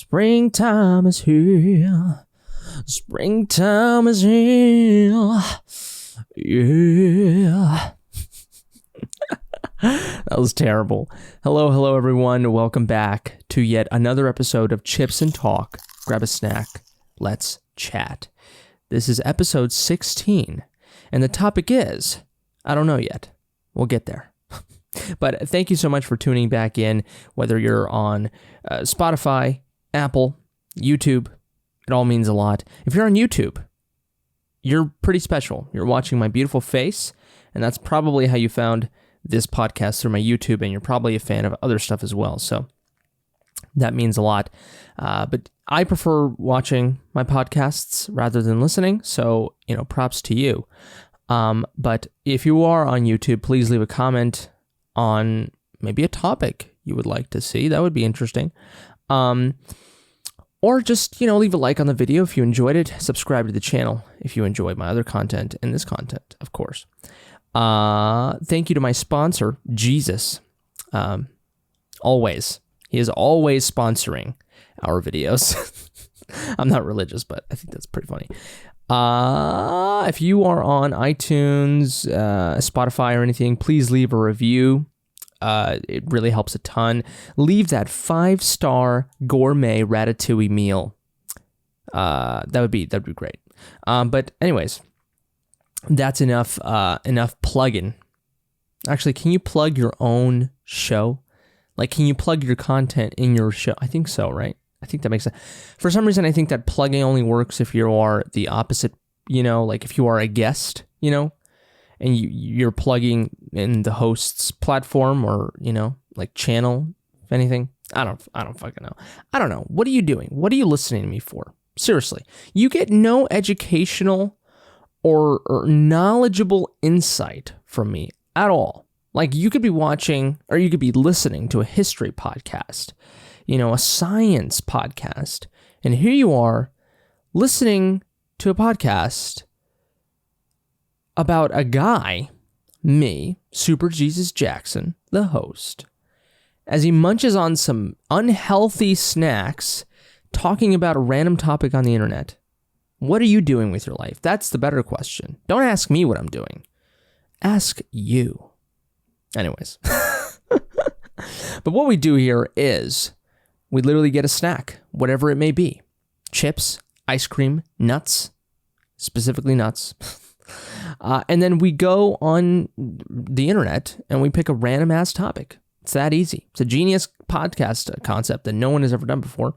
Springtime is here. Springtime is here. Yeah. That was terrible. Hello, everyone. Welcome back to yet another episode of Chips and Talk. Grab a snack. Let's chat. This is episode 16, and the topic is, I don't know yet. We'll get there. But thank you so much for tuning back in, whether you're on Spotify, Apple, YouTube. It all means a lot. If you're on YouTube, you're pretty special. You're watching my beautiful face, and that's probably how you found this podcast through my YouTube, and you're probably a fan of other stuff as well. So that means a lot. But I prefer watching my podcasts rather than listening, so, props to you. But if you are on YouTube, please leave a comment on maybe a topic you would like to see. That would be interesting. Or just, leave a like on the video if you enjoyed it. Subscribe to the channel if you enjoyed my other content and this content, of course. Thank you to my sponsor, Jesus. Always. He is always sponsoring our videos. I'm not religious, but I think that's pretty funny. If you are on iTunes, Spotify, or anything, please leave a review. It really helps a ton. Leave that 5-star gourmet ratatouille meal. That'd be great. But anyways, that's enough plugging. Actually, can you plug your own show? Like, can you plug your content in your show? I think so, right? I think that makes sense. For some reason, I think that plugging only works if you are the opposite, like if you are a guest, and you're plugging in the host's platform or, like channel, if anything. I don't fucking know. I don't know. What are you doing? What are you listening to me for? Seriously. You get no educational or knowledgeable insight from me at all. Like, you could be watching or you could be listening to a history podcast, a science podcast, and here you are listening to a podcast about a guy, me, superjesusjackson, the host, as he munches on some unhealthy snacks, talking about a random topic on the internet. What are you doing with your life? That's the better question. Don't ask me what I'm doing. Ask you. Anyways. But what we do here is we literally get a snack, whatever it may be. Chips, ice cream, nuts, specifically nuts. And then we go on the internet and we pick a random ass topic. It's that easy. It's a genius podcast concept that no one has ever done before.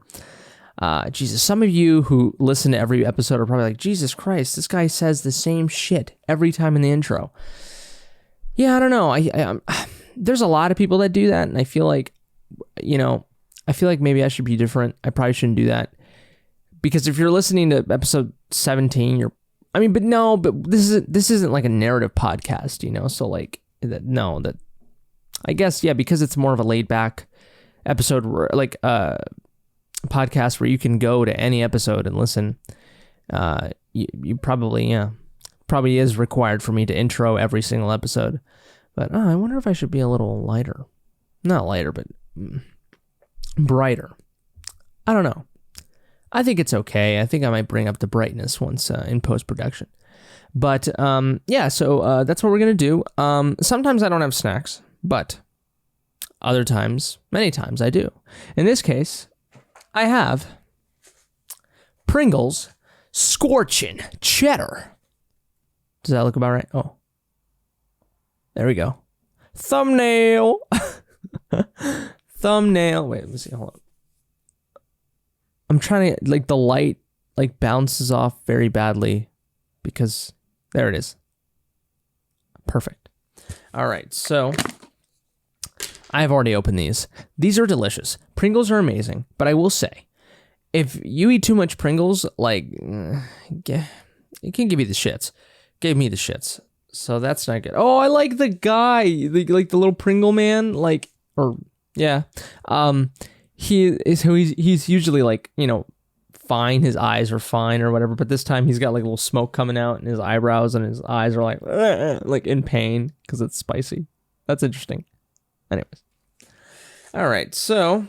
Jesus, some of you who listen to every episode are probably like, Jesus Christ, this guy says the same shit every time in the intro. Yeah, I don't know. There's a lot of people that do that, and I feel like, maybe I should be different. I probably shouldn't do that. Because if you're listening to episode 17, but this isn't like a narrative podcast, so like, I guess, yeah, because it's more of a laid back episode, like, podcast where you can go to any episode and listen. You probably is required for me to intro every single episode. But I wonder if I should be a little lighter. Not lighter, but brighter. I don't know. I think it's okay. I think I might bring up the brightness once in post-production. But yeah, so that's what we're going to do. Sometimes I don't have snacks, but other times, many times I do. In this case, I have Pringles Scorchin' Cheddar. Does that look about right? Oh. There we go. Thumbnail. Thumbnail. Wait, let me see. Hold on. I'm trying to, the light, bounces off very badly because there it is. Perfect. All right, so I have already opened these. These are delicious. Pringles are amazing, but I will say, if you eat too much Pringles, it can give you the shits. Gave me the shits. So that's not good. Oh, I like the guy, the little Pringle man, yeah. He's usually fine. His eyes are fine or whatever, but this time he's got little smoke coming out and his eyebrows and his eyes are like in pain because it's spicy. That's interesting. Anyways. All right. So,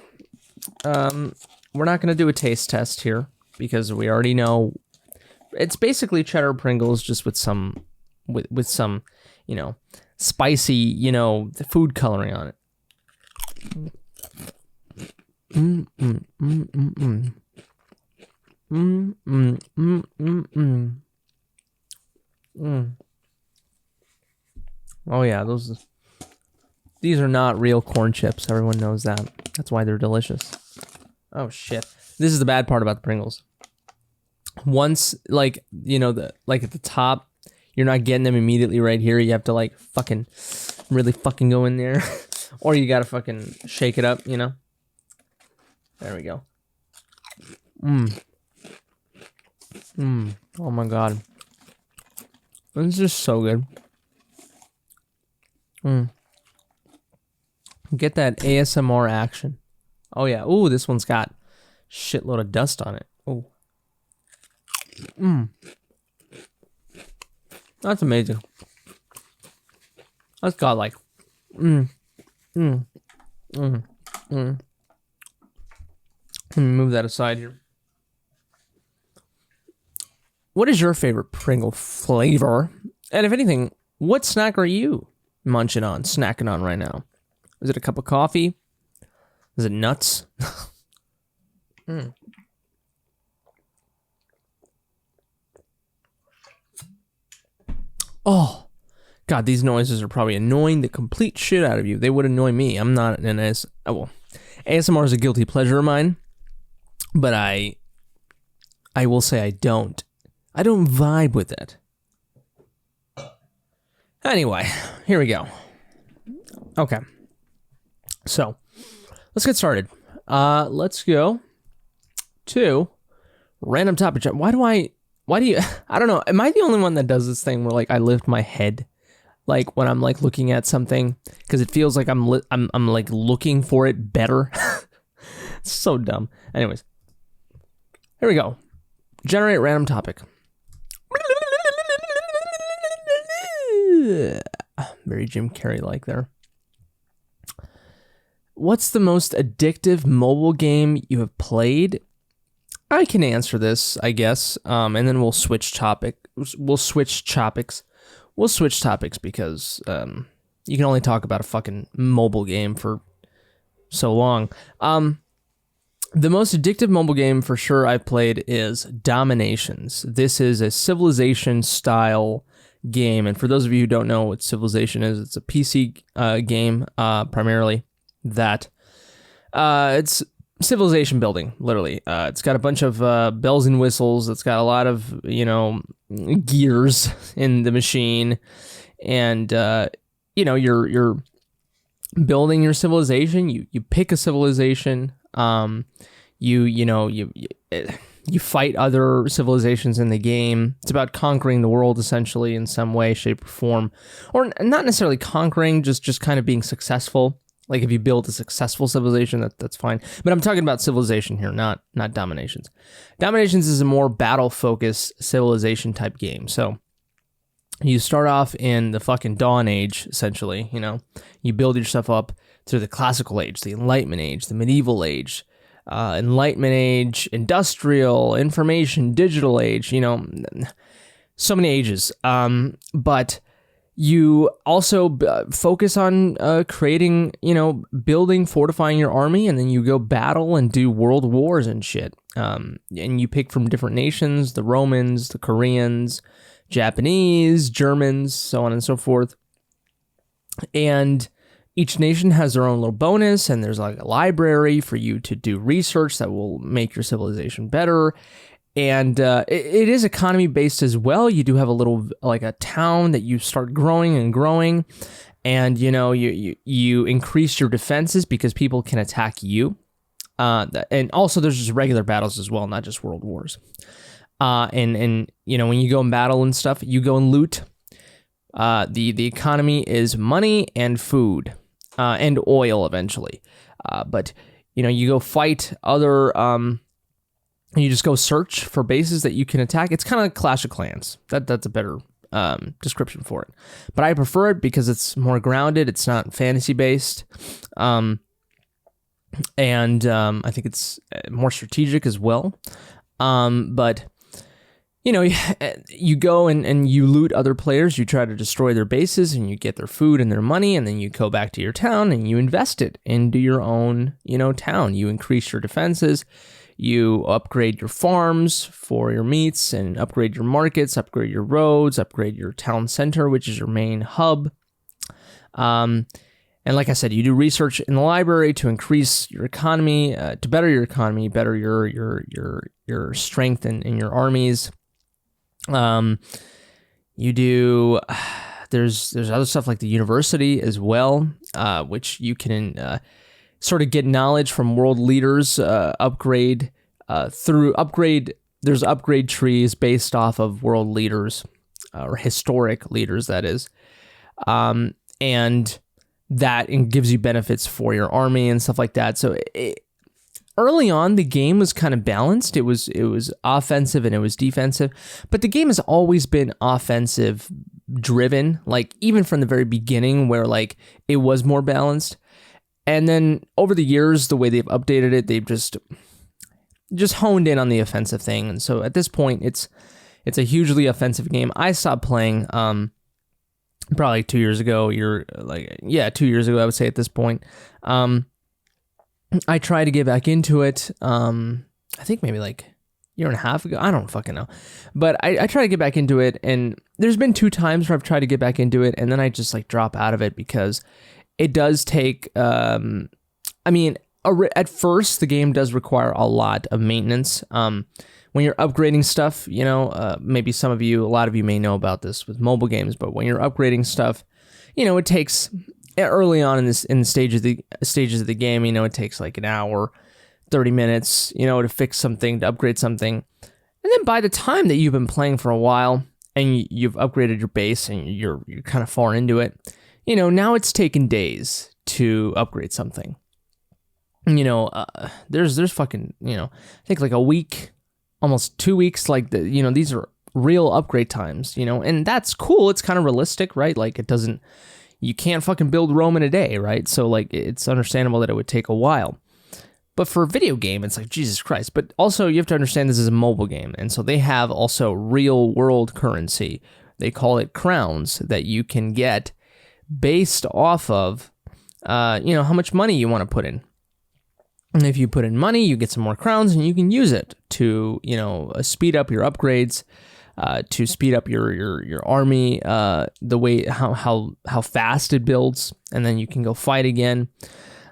we're not gonna do a taste test here because we already know it's basically cheddar Pringles just with some you know, spicy, you know, the food coloring on it. Oh yeah, these are not real corn chips. Everyone knows that. That's why they're delicious. Oh shit. This is the bad part about the Pringles. Once, like, you know, like at the top, you're not getting them immediately right here. You have to like fucking really fucking go in there. Or you gotta fucking shake it up, you know? There we go. Oh my god. This is just so good. Get that ASMR action. Oh yeah. Ooh, this one's got shitload of dust on it. Oh. That's amazing. That's godlike. Let me move that aside here. What is your favorite Pringle flavor? And if anything, what snack are you snacking on right now? Is it a cup of coffee? Is it nuts? Oh, God, these noises are probably annoying the complete shit out of you. They would annoy me. I'm not an ASMR is a guilty pleasure of mine, but I will say I don't vibe with it. Anyway, here we go. Okay. So, let's get started. Let's go to random topic chat. Why do you, I don't know, am I the only one that does this thing where like I lift my head like when I'm like looking at something because it feels like I'm like looking for it better? It's so dumb. Anyways, here we go. Generate random topic. Very Jim Carrey like there. What's the most addictive mobile game you have played? I can answer this, I guess, and then we'll switch topics. We'll switch topics because you can only talk about a fucking mobile game for so long. The most addictive mobile game for sure I've played is Dominations. This is a Civilization-style game, and for those of you who don't know what Civilization is, it's a PC game primarily that it's civilization building, literally. It's got a bunch of bells and whistles. It's got a lot of, you know, gears in the machine, and you know, you're building your civilization. You pick a civilization. You fight other civilizations in the game. It's about conquering the world essentially in some way, shape, or form, or not necessarily conquering, just kind of being successful. Like if you build a successful civilization, that's fine. But I'm talking about Civilization here, not Dominations. Dominations is a more battle-focused civilization type game. So you start off in the fucking Dawn Age, essentially, you know. You build yourself up through the Classical Age, the Enlightenment Age, the Medieval Age, Enlightenment Age, Industrial, Information, Digital Age, you know, so many ages. But you also focus on creating, you know, building, fortifying your army, and then you go battle and do world wars and shit. And you pick from different nations, the Romans, the Koreans, Japanese, Germans, so on and so forth. And each nation has their own little bonus, and there's like a library for you to do research that will make your civilization better. And it is economy based as well. You do have a little, like a town that you start growing and growing, and you know you increase your defenses because people can attack you. And also there's just regular battles as well, not just world wars. And you know, when you go in battle and stuff, you go and loot. The economy is money and food, and oil eventually. But you know, you go fight other. You just go search for bases that you can attack. It's kind of like Clash of Clans. That's a better description for it. But I prefer it because it's more grounded. It's not fantasy based. and I think it's more strategic as well. But you know, you go and you loot other players, you try to destroy their bases, and you get their food and their money, and then you go back to your town and you invest it into your own, you know, town. You increase your defenses, you upgrade your farms for your meats, and upgrade your markets, upgrade your roads, upgrade your town center, which is your main hub. And like I said, you do research in the library to increase your economy, to better your economy, better your strength in your armies. You do, there's other stuff like the university as well, which you can sort of get knowledge from world leaders, upgrade, there's upgrade trees based off of world leaders, or historic leaders, that is. And that gives you benefits for your army and stuff like that. So early on, the game was kind of balanced. It was offensive and it was defensive, but the game has always been offensive driven, like even from the very beginning, where like it was more balanced. And then over the years, the way they've updated it, they've just honed in on the offensive thing. And so at this point, it's a hugely offensive game. I stopped playing probably 2 years ago. 2 years ago, I would say at this point. I tried to get back into it, I think maybe like a year and a half ago. I don't fucking know. But I tried to get back into it, and there's been 2 times where I've tried to get back into it, and then I just like drop out of it because it does take, at first, the game does require a lot of maintenance. When you're upgrading stuff, you know, maybe a lot of you may know about this with mobile games, but when you're upgrading stuff, you know, it takes... Early on in the stages of the game, you know, it takes like an hour, 30 minutes, you know, to fix something, to upgrade something. And then by the time that you've been playing for a while and you've upgraded your base and you're kind of far into it, you know, now it's taken days to upgrade something. You know, there's fucking, you know, I think like a week, almost 2 weeks, like you know, these are real upgrade times, you know, and that's cool. It's kind of realistic, right? Like you can't fucking build Rome in a day, right? So, like, it's understandable that it would take a while. But for a video game, it's like, Jesus Christ. But also, you have to understand this is a mobile game. And so they have also real-world currency. They call it crowns that you can get based off of, you know, how much money you want to put in. And if you put in money, you get some more crowns, and you can use it to, you know, speed up your upgrades, to speed up your army, the way how fast it builds, and then you can go fight again,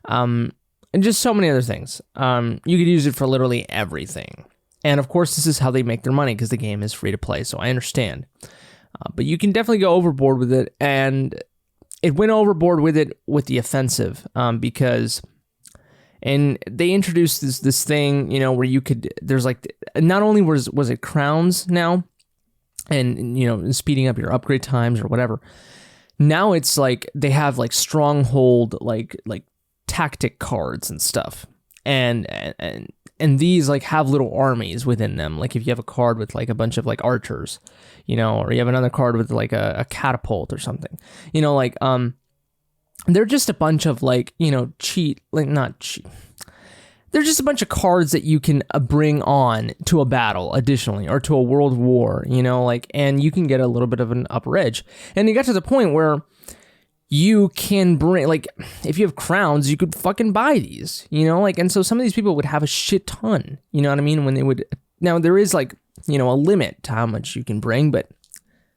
and just so many other things. You could use it for literally everything, and of course, this is how they make their money because the game is free to play. So I understand, but you can definitely go overboard with it, and it went overboard with it with the offensive, because. And they introduced this thing, you know, where there's like, not only was it crowns now, and, you know, speeding up your upgrade times or whatever. Now it's like they have like stronghold, like tactic cards and stuff. And these like have little armies within them. Like if you have a card with like a bunch of like archers, you know, or you have another card with like a catapult or something, you know, like, they're just a bunch of like, you know, they're just a bunch of cards that you can bring on to a battle additionally, or to a world war, you know, like, and you can get a little bit of an upper edge. And you got to the point where you can bring, like, if you have crowns, you could fucking buy these, you know, like, and so some of these people would have a shit ton, you know what I mean? When they would, now there is like, you know, a limit to how much you can bring, but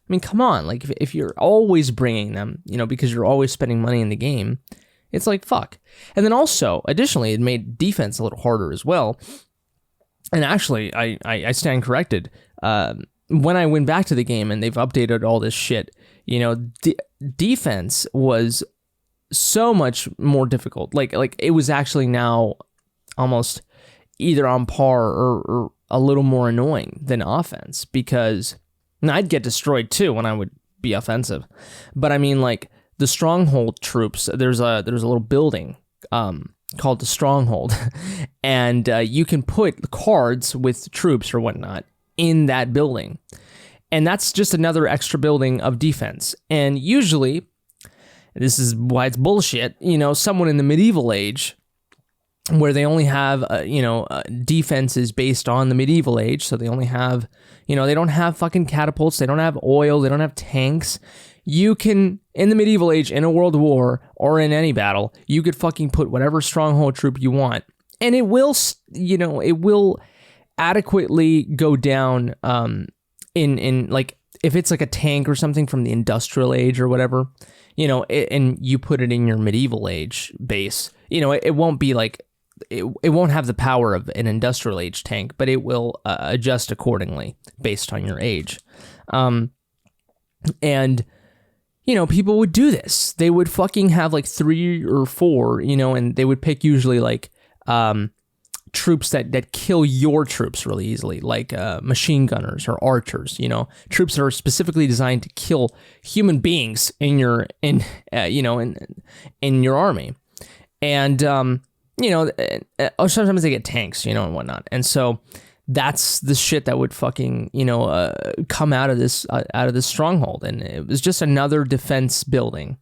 I mean, come on, like if you're always bringing them, you know, because you're always spending money in the game, it's like, fuck. And then also, additionally, it made defense a little harder as well. And actually, I stand corrected. When I went back to the game and they've updated all this shit, you know, defense was so much more difficult. Like it was actually now almost either on par or a little more annoying than offense, because I'd get destroyed too when I would be offensive. But I mean, like, the stronghold troops, there's a little building called the stronghold, and you can put cards with troops or whatnot in that building, and that's just another extra building of defense. And usually, this is why it's bullshit, you know, someone in the medieval age where they only have, defenses based on the medieval age. So they only have, they don't have fucking catapults. They don't have oil. They don't have tanks. You can, in the medieval age, in a world war or in any battle, you could fucking put whatever stronghold troop you want. And it will, it will adequately go down in like, if it's like a tank or something from the industrial age or whatever, and you put it in your medieval age base, it won't be like, it won't have the power of an industrial age tank, but it will adjust accordingly based on your age. And, people would do this. They would fucking have like 3 or 4, and they would pick usually like troops that kill your troops really easily, like machine gunners or archers, troops that are specifically designed to kill human beings in your your army. And sometimes they get tanks, and whatnot. And so that's the shit that would fucking, come out of this stronghold. And it was just another defense building.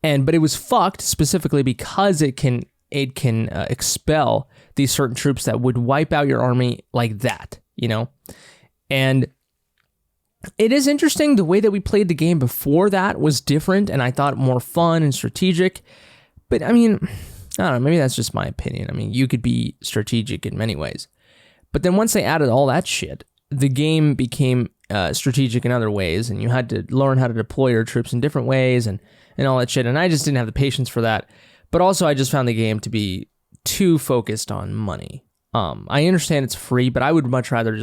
But it was fucked specifically because it can expel these certain troops that would wipe out your army like that, And it is interesting, the way that we played the game before that was different, and I thought more fun and strategic. But I mean, I don't know, maybe that's just my opinion. I mean, you could be strategic in many ways. But then once they added all that shit, the game became strategic in other ways, and you had to learn how to deploy your troops in different ways and all that shit. And I just didn't have the patience for that. But also, I just found the game to be too focused on money. I understand it's free, but I would much rather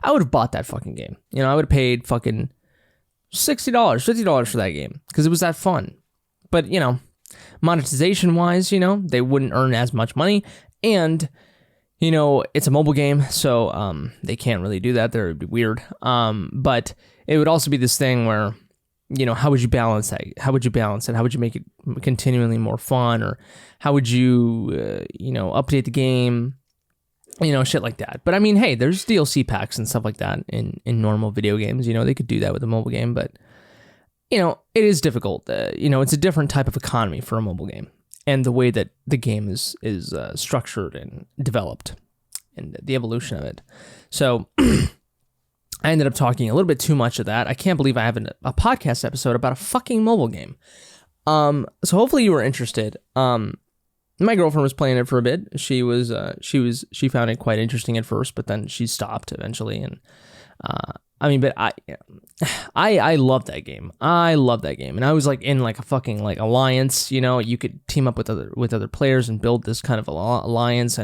I would have bought that fucking game. I would have paid fucking $60, $50 for that game because it was that fun. But, monetization-wise, they wouldn't earn as much money. And, it's a mobile game, so they can't really do that. That would be weird. But it would also be this thing where, how would you balance that? How would you balance it? How would you make it continually more fun? Or how would you, update the game? Shit like that. But I mean, hey, there's DLC packs and stuff like that in normal video games. They could do that with a mobile game, but, it is difficult. It's a different type of economy for a mobile game. And the way that the game is structured and developed and the evolution of it. So I ended up talking a little bit too much of that. I can't believe I have a podcast episode about a fucking mobile game. So hopefully you were interested. My girlfriend was playing it for a bit. She found it quite interesting at first, but then she stopped eventually. And but I love that game. I love that game. And I was like in like a fucking like alliance, you could team up with other players and build this kind of alliance,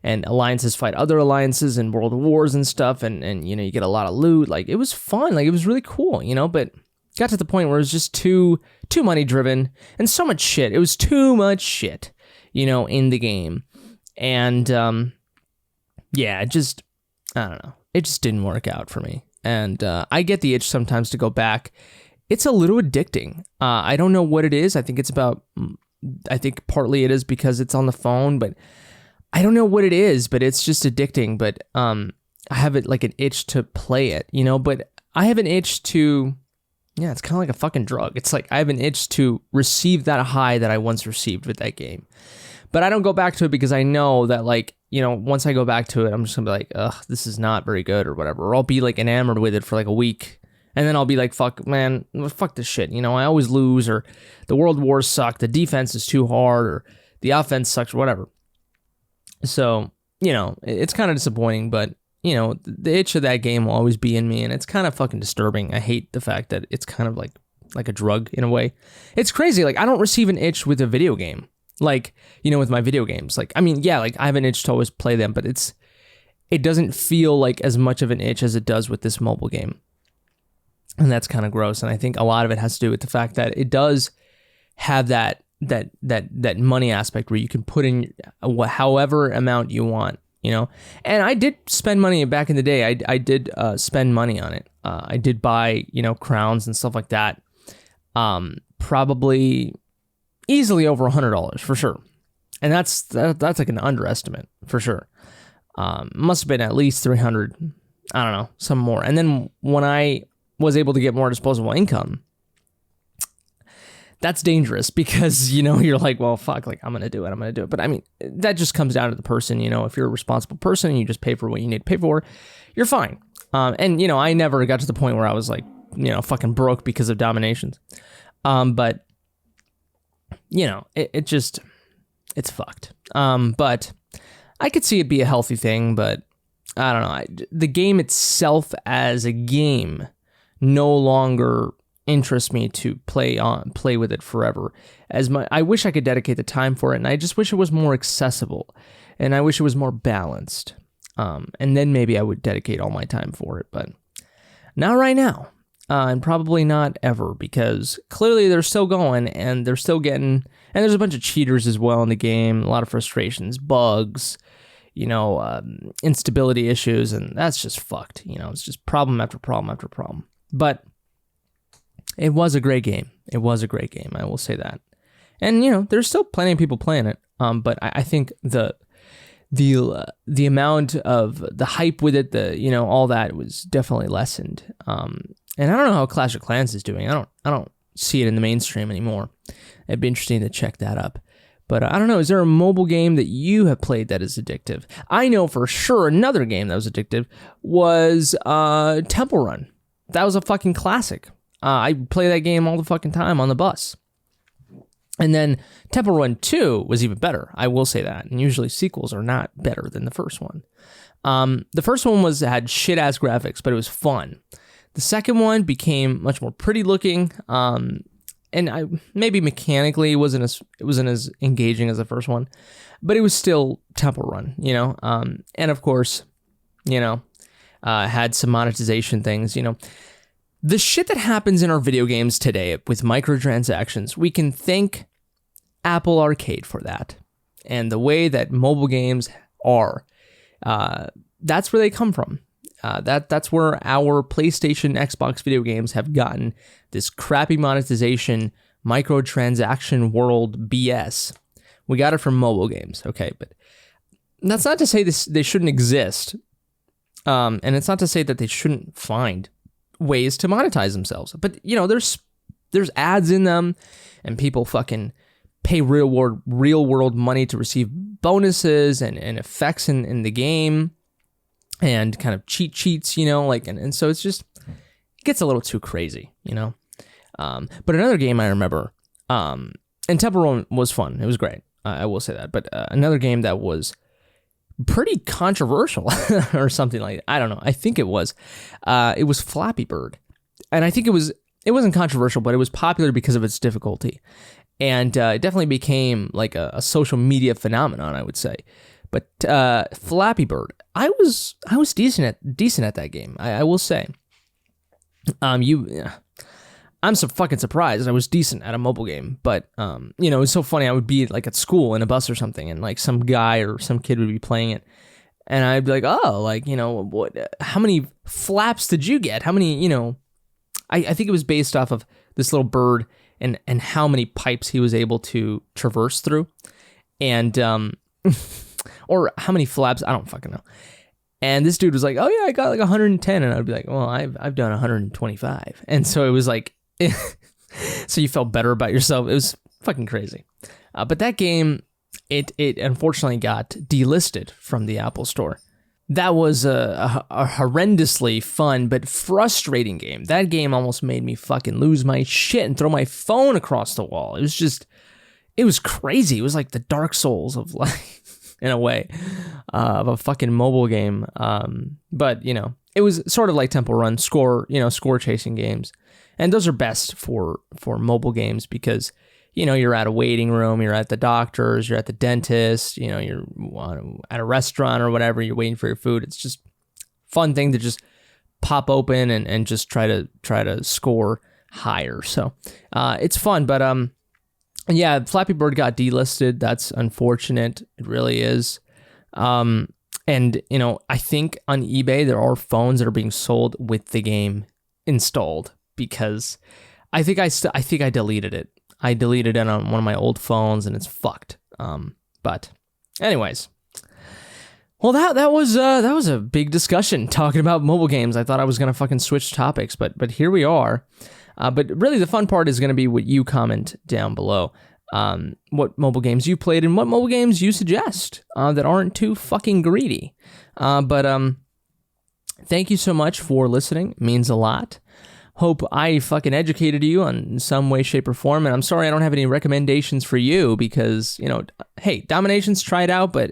and alliances fight other alliances in world wars and stuff. And you get a lot of loot. Like it was fun. Like it was really cool, but got to the point where it was just too money driven and so much shit. It was too much shit, in the game. And, I don't know. It just didn't work out for me. And I get the itch sometimes to go back. It's a little addicting. I don't know what it is. I think partly it is because it's on the phone, but I don't know what it is, but it's just addicting. But I have it like an itch to play it, but I have an itch to, it's kind of like a fucking drug. It's like I have an itch to receive that high that I once received with that game. But I don't go back to it because I know that, like, once I go back to it, I'm just going to be like, ugh, this is not very good or whatever. Or I'll be, like, enamored with it for, like, a week. And then I'll be like, fuck this shit. I always lose, or the world wars suck, the defense is too hard, or the offense sucks, or whatever. So, it's kind of disappointing, but, the itch of that game will always be in me, and it's kind of fucking disturbing. I hate the fact that it's kind of like a drug in a way. It's crazy. Like, I don't receive an itch with a video game. Like, with my video games, like, I mean, yeah, like I have an itch to always play them, but it doesn't feel like as much of an itch as it does with this mobile game. And that's kind of gross. And I think a lot of it has to do with the fact that it does have that money aspect where you can put in however amount you want, And I did spend money back in the day. I did spend money on it. I did buy, crowns and stuff like that. Probably easily over $100 for sure. And that's like an underestimate for sure. Must have been at least 300. I don't know, some more. And then when I was able to get more disposable income, that's dangerous because, you're like, well, fuck, like, I'm going to do it. But I mean, that just comes down to the person, if you're a responsible person and you just pay for what you need to pay for, you're fine. And, I never got to the point where I was like, fucking broke because of Dominations. But, it's fucked. But I could see it be a healthy thing, but I don't know. The game itself as a game no longer interests me to play with it forever. I wish I could dedicate the time for it, and I just wish it was more accessible, and I wish it was more balanced. And then maybe I would dedicate all my time for it, but not right now, and probably not ever, because clearly they're still going, and they're still getting, and there's a bunch of cheaters as well in the game, a lot of frustrations, bugs, instability issues, and that's just fucked. It's just problem after problem after problem. But it was a great game. I will say that. And, there's still plenty of people playing it. But I think the amount of the hype with it, all that was definitely lessened. And I don't know how Clash of Clans is doing. I don't see it in the mainstream anymore. It'd be interesting to check that up. But I don't know, is there a mobile game that you have played that is addictive? I know for sure another game that was addictive was Temple Run. That was a fucking classic. I play that game all the fucking time on the bus. And then Temple Run 2 was even better. I will say that. And usually sequels are not better than the first one. The first one had shit-ass graphics, but it was fun. The second one became much more pretty looking. And maybe mechanically it wasn't as engaging as the first one. But it was still Temple Run, And of course, had some monetization things, The shit that happens in our video games today with microtransactions, we can thank Apple Arcade for that. And the way that mobile games are, that's where they come from. That's where our PlayStation, Xbox video games have gotten this crappy monetization, microtransaction world BS. We got it from mobile games, okay? But that's not to say they shouldn't exist. And it's not to say that they shouldn't find ways to monetize themselves, but there's ads in them, and people fucking pay real world money to receive bonuses and effects in the game, and kind of cheat sheets, and so it gets a little too crazy, But another game I remember, and Temple Run was fun. It was great. I will say that. But another game that was pretty controversial or something like that. I don't know. I think it was Flappy Bird. And I think it wasn't controversial, but it was popular because of its difficulty. And it definitely became like a social media phenomenon, I would say. But Flappy Bird, I was decent at that game. I will say. I'm so fucking surprised I was decent at a mobile game, but it was so funny. I would be like at school in a bus or something, and like some guy or some kid would be playing it, and I'd be like, oh, like, what? How many flaps did you get? How many? I think it was based off of this little bird and how many pipes he was able to traverse through, and or how many flaps, I don't fucking know. And this dude was like, oh yeah, I got like 110, and I'd be like, well, I've done 125, and so it was like. So you felt better about yourself. It was fucking crazy. But that game, it unfortunately got delisted from the Apple Store. That was a horrendously fun but frustrating game. That game almost made me fucking lose my shit and throw my phone across the wall. It was crazy. It was like the Dark Souls of like, in a way, of a fucking mobile game. But it was sort of like Temple Run, score chasing games. And those are best for mobile games because, you're at a waiting room, you're at the doctor's, you're at the dentist, you're at a restaurant or whatever, you're waiting for your food. It's just fun thing to just pop open and just try to score higher. So it's fun, but yeah, Flappy Bird got delisted. That's unfortunate. It really is. And I think on eBay there are phones that are being sold with the game installed. Because I think I deleted it. I deleted it on one of my old phones, and it's fucked. But anyways, well, that was a big discussion talking about mobile games. I thought I was gonna fucking switch topics, but here we are. But really the fun part is going to be what you comment down below. What mobile games you played and what mobile games you suggest that aren't too fucking greedy. But thank you so much for listening. It means a lot. Hope I fucking educated you in some way, shape, or form. And I'm sorry I don't have any recommendations for you because, you know, hey, Dominations, try it out, but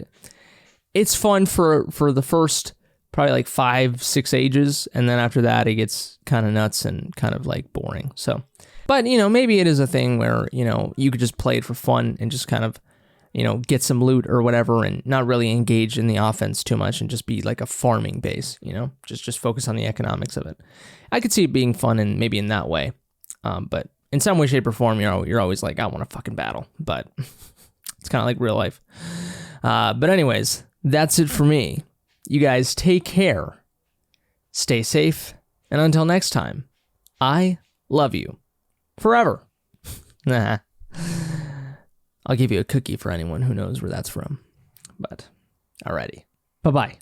it's fun for the first probably like 5-6 ages. And then after that, it gets kind of nuts and kind of like boring. So, but, you know, maybe it is a thing where, you know, you could just play it for fun and just kind of, you know, get some loot or whatever and not really engage in the offense too much and just be like a farming base, you know, just focus on the economics of it. I could see it being fun and maybe in that way. But in some way, shape, or form, you know, you're always like, I want to fucking battle, but it's kind of like real life. But anyways, that's it for me. You guys take care, stay safe, and until next time, I love you forever. Nah. I'll give you a cookie for anyone who knows where that's from. But, alrighty. Bye-bye.